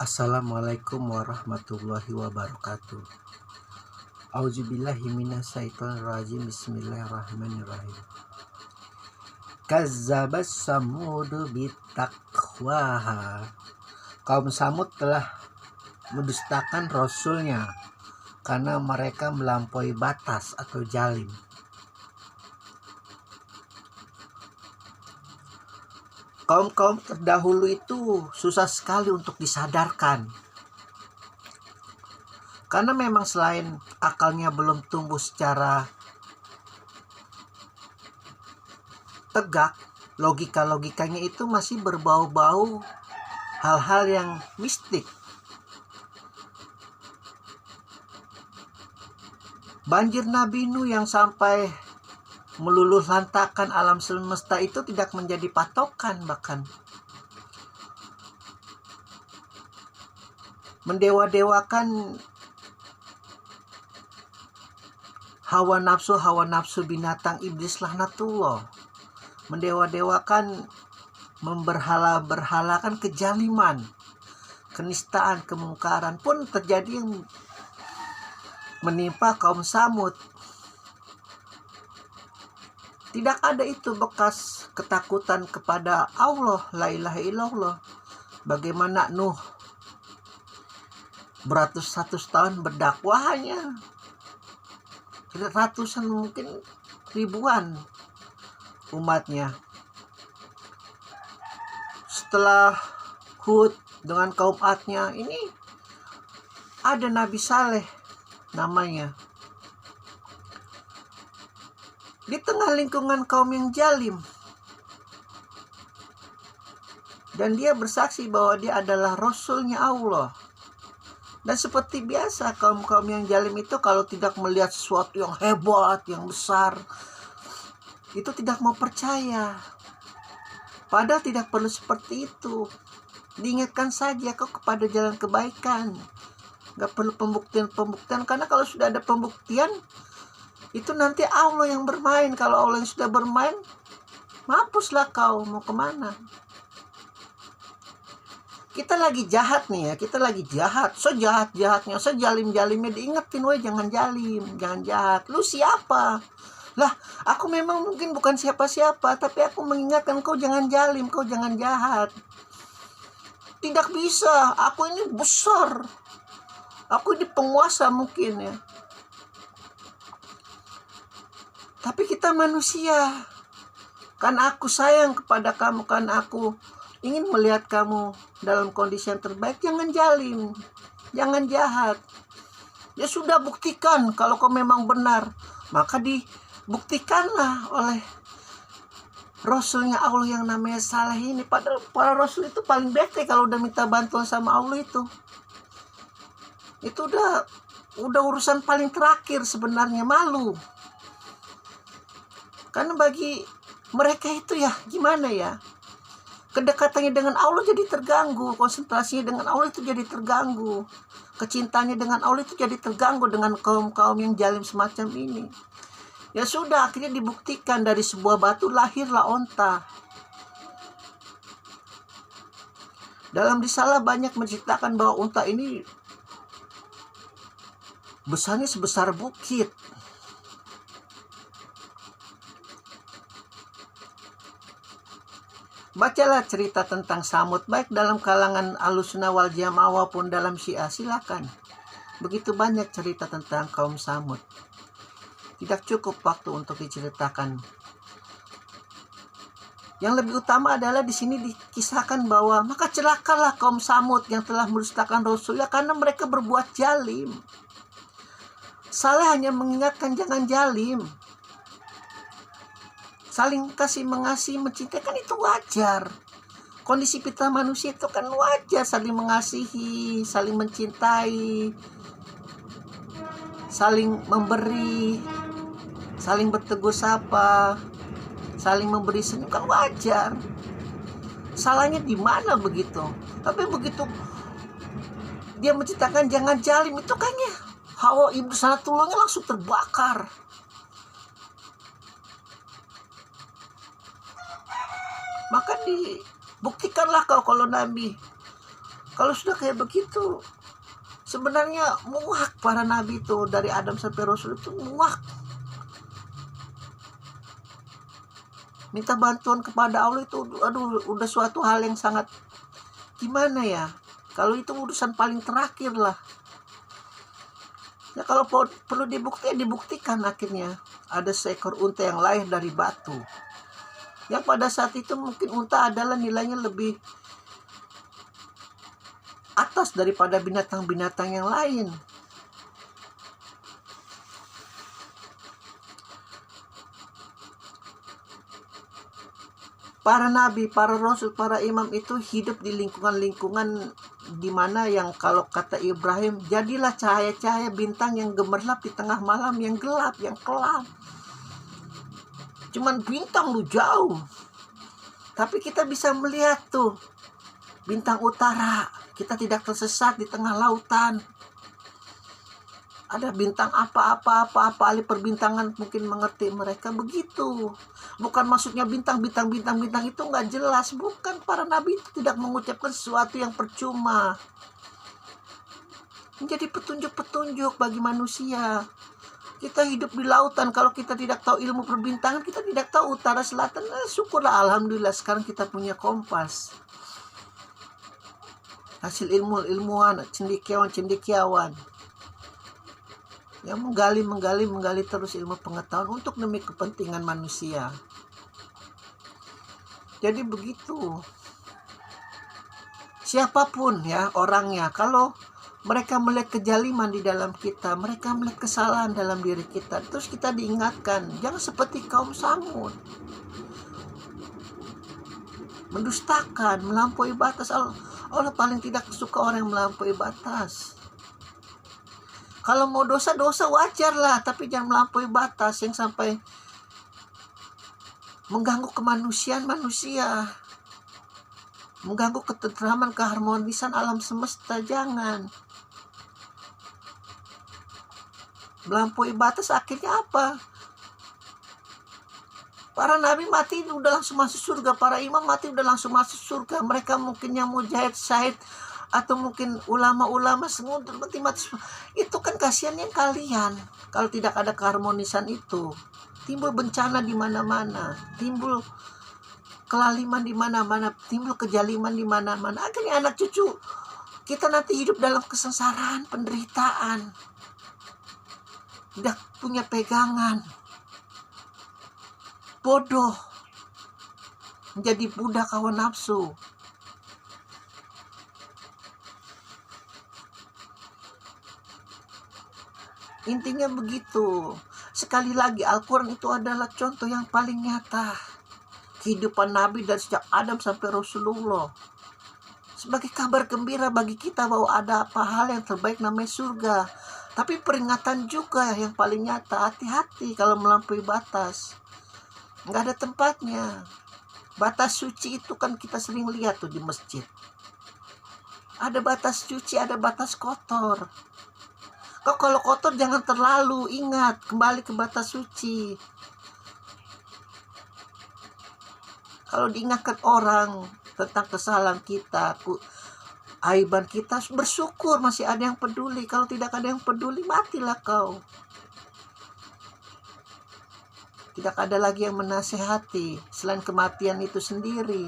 Assalamualaikum warahmatullahi wabarakatuh. Auzubillahi minasyaitonirrajim. Bismillahirrahmanirrahim. Kazzabas samudu bitakwaha. Kaum Samud telah mendustakan rasulnya karena mereka melampaui batas atau jalim. Kaum-kaum terdahulu itu susah sekali untuk disadarkan. Karena memang selain akalnya belum tumbuh secara tegak, logika-logikanya itu masih berbau-bau hal-hal yang mistik. Banjir Nabi Nuh yang sampai meluluh lantakan alam semesta itu tidak menjadi patokan, bahkan mendewa-dewakan hawa nafsu binatang iblis laknatullah, mendewa-dewakan, memberhala-berhalakan kejaliman, kenistaan, kemungkaran pun terjadi yang menimpa kaum Samud. Tidak ada itu bekas ketakutan kepada Allah, la ilaha illallah. Bagaimana Nuh beratus-ratus tahun berdakwahnya, ratusan mungkin ribuan umatnya. Setelah Hud dengan kaum Adnya, ini ada Nabi Saleh namanya. Di tengah lingkungan kaum yang jalim, dan dia bersaksi bahwa dia adalah Rasulnya Allah. Dan seperti biasa, kaum-kaum yang jalim itu kalau tidak melihat sesuatu yang hebat, yang besar, itu tidak mau percaya. Padahal tidak perlu seperti itu. Diingatkan saja kok kepada jalan kebaikan. Gak perlu pembuktian, karena kalau sudah ada pembuktian, itu nanti Allah yang bermain. Kalau Allah yang sudah bermain, mampuslah kau, mau kemana? Kita lagi jahat nih ya, kita lagi jahat, sejahat-jahatnya, sejalim-jalimnya, diingetin, woi jangan jalim, jangan jahat. Lu siapa? Lah, aku memang mungkin bukan siapa-siapa, tapi aku mengingatkan kau jangan jalim, kau jangan jahat. Tidak bisa, aku ini besar, aku ini penguasa mungkin ya. Tapi kita manusia. Kan aku sayang kepada kamu, kan aku ingin melihat kamu dalam kondisi yang terbaik. Jangan jalim, jangan jahat. Ya sudah, buktikan kalau kau memang benar. Maka dibuktikanlah oleh Rasulnya Allah yang namanya Saleh ini. Padahal para Rasul itu paling bete kalau udah minta bantuan sama Allah itu. Itu udah urusan paling terakhir sebenarnya, malu. Karena bagi mereka itu ya gimana ya, kedekatannya dengan Allah jadi terganggu, konsentrasinya dengan Allah itu jadi terganggu, kecintanya dengan Allah itu jadi terganggu dengan kaum-kaum yang jalim semacam ini. Ya sudah, akhirnya dibuktikan dari sebuah batu lahirlah onta. Dalam risalah banyak menceritakan bahwa unta ini besarnya sebesar bukit. Bacalah cerita tentang Samud, baik dalam kalangan Ahlussunnah wal Jamaah maupun dalam Syiah, silakan. Begitu banyak cerita tentang kaum Samud. Tidak cukup waktu untuk diceritakan. Yang lebih utama adalah di sini dikisahkan bahwa maka celakalah kaum Samud yang telah mendustakan Rasulnya karena mereka berbuat jalim. Saleh hanya mengingatkan jangan jalim. Saling kasih mengasihi, mencintai kan itu wajar. Kondisi kita manusia itu kan wajar, saling mengasihi, saling mencintai, saling memberi, saling bertegur sapa, saling memberi senyum kan wajar. Salahnya di mana begitu? Tapi begitu dia menciptakan jangan jalim, itu kan ya hawa iblis sanatullahnya langsung terbakar. Maka dibuktikanlah kau kalau Nabi Kalau sudah kayak begitu, sebenarnya muak para nabi itu, dari Adam sampai Rasul itu muak. Minta bantuan kepada Allah itu, aduh, udah suatu hal yang sangat gimana ya. Kalau itu urusan paling terakhir lah. Ya kalau perlu dibuktikan akhirnya. Ada seekor unta yang lahir dari batu. Yang pada saat itu mungkin unta adalah nilainya lebih atas daripada binatang-binatang yang lain. Para nabi, para rasul, para imam itu hidup di lingkungan-lingkungan di mana yang kalau kata Ibrahim, jadilah cahaya-cahaya bintang yang gemerlap di tengah malam yang gelap, yang kelam. Cuman bintang lu jauh, tapi kita bisa melihat tuh bintang utara. Kita tidak tersesat di tengah lautan. Ada bintang apa ahli perbintangan mungkin mengerti mereka begitu. Bukan maksudnya bintang itu nggak jelas. Bukan, para nabi itu tidak mengucapkan sesuatu yang percuma. Menjadi petunjuk-petunjuk bagi manusia. Kita hidup di lautan, kalau kita tidak tahu ilmu perbintangan, kita tidak tahu utara selatan, syukurlah, alhamdulillah sekarang kita punya kompas. Hasil ilmuwan, cendekiawan yang menggali terus ilmu pengetahuan untuk demi kepentingan manusia. Jadi begitu. Siapapun ya orangnya, kalau mereka melihat kejaliman di dalam kita, mereka melihat kesalahan dalam diri kita, terus kita diingatkan, jangan seperti kaum Samud. Mendustakan, melampaui batas. Allah paling tidak suka orang yang melampaui batas. Kalau mau dosa wajar lah, tapi jangan melampaui batas yang sampai mengganggu kemanusiaan manusia, mengganggu ketentraman, keharmonisan alam semesta. Jangan melampaui batas, akhirnya apa? Para nabi mati udah langsung masuk surga, para imam mati udah langsung masuk surga. Mereka mungkin yang mujahid, syahid, atau mungkin ulama-ulama semua mati. Itu kan kasihannya kalian. Kalau tidak ada keharmonisan itu, timbul bencana di mana-mana, timbul kelaliman di mana-mana, timbul kejaliman di mana-mana. Akhirnya anak cucu kita nanti hidup dalam kesengsaraan, penderitaan, tidak punya pegangan, bodoh, menjadi budak hawa nafsu. Intinya begitu. Sekali lagi, Al-Quran itu adalah contoh yang paling nyata kehidupan Nabi dari sejak Adam sampai Rasulullah, sebagai kabar gembira bagi kita bahwa ada apa hal yang terbaik namanya surga. Tapi peringatan juga yang paling nyata, hati-hati kalau melampaui batas, nggak ada tempatnya. Batas suci itu kan kita sering lihat tuh di masjid, ada batas suci, ada batas kotor. Kok kalau kotor jangan terlalu, ingat, kembali ke batas suci. Kalau diingatkan orang tentang kesalahan kita, aiban kita, bersyukur masih ada yang peduli. Kalau tidak ada yang peduli, matilah kau. Tidak ada lagi yang menasehati selain kematian itu sendiri.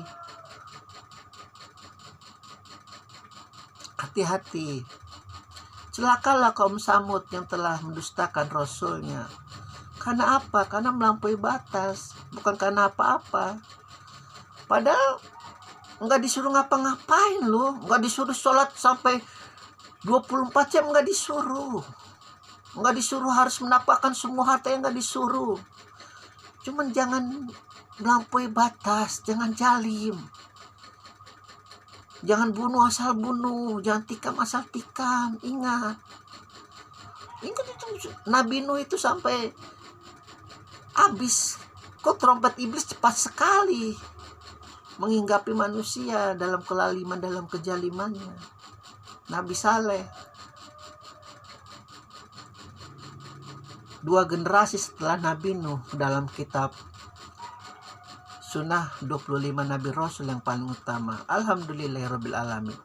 Hati-hati. Celakalah kaum Samud yang telah mendustakan Rasulnya. Karena apa? Karena melampaui batas, bukan karena apa-apa. Padahal nggak disuruh ngapa-ngapain loh, nggak disuruh sholat sampai 24 jam, nggak disuruh. Nggak disuruh harus menampakkan semua harta, yang nggak disuruh. Cuman jangan melampaui batas, jangan zalim. Jangan bunuh asal bunuh, jangan tikam asal tikam. Ingat itu Nabi Nuh itu sampai habis. Kok trompet iblis cepat sekali menghinggapi manusia dalam kelaliman, dalam kejalimannya. Nabi Saleh 2 generasi setelah Nabi Nuh dalam kitab Sunnah 25 Nabi Rasul yang paling utama. Alhamdulillahirabbil alamin.